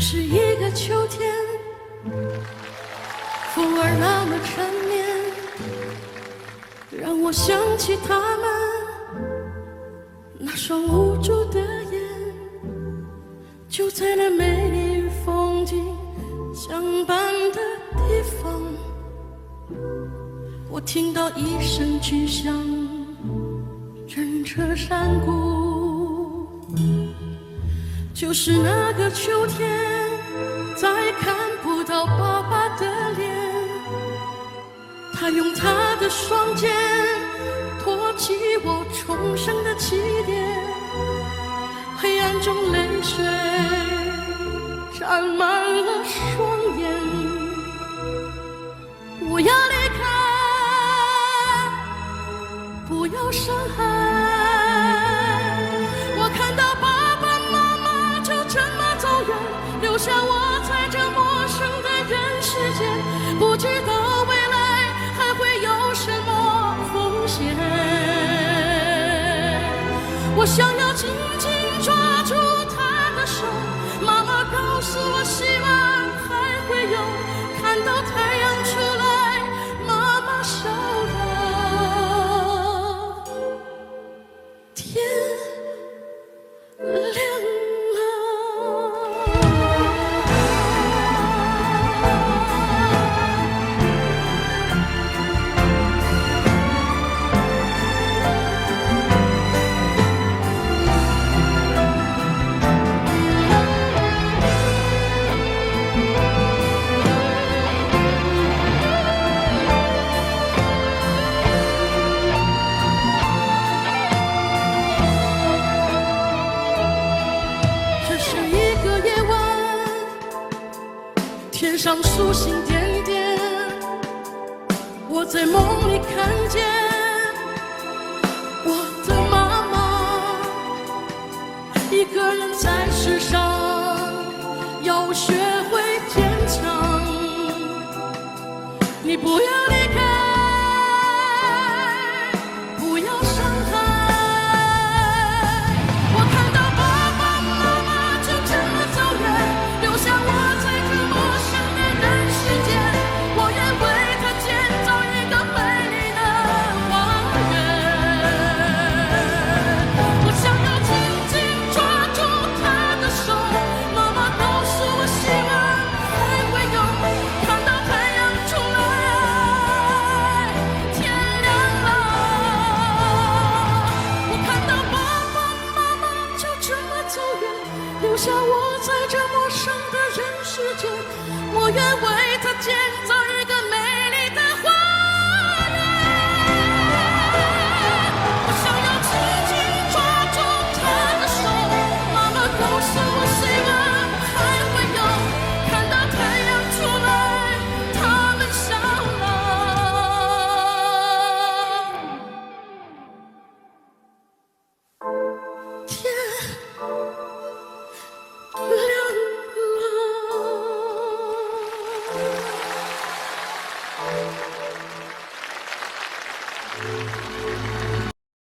是一个秋天，风儿那么缠绵，让我想起他们那双无助的眼，就在那美丽与风景相伴的地方，我听到一声巨响，震彻山谷。就是那个秋天，再看不到爸爸的脸，他用他的双肩托起我重生的起点，黑暗中泪水沾满了双眼，我要离开，不要伤害，我看到爸爸妈妈就这么走远，留下我在这陌生的人世间，不知道未来还会有什么风险，我想要紧紧抓住他的手，妈妈告诉我希望还会有，看到太阳出来，妈妈笑了，天亮了。这是一个夜晚，天上繁星点点，我在梦里看见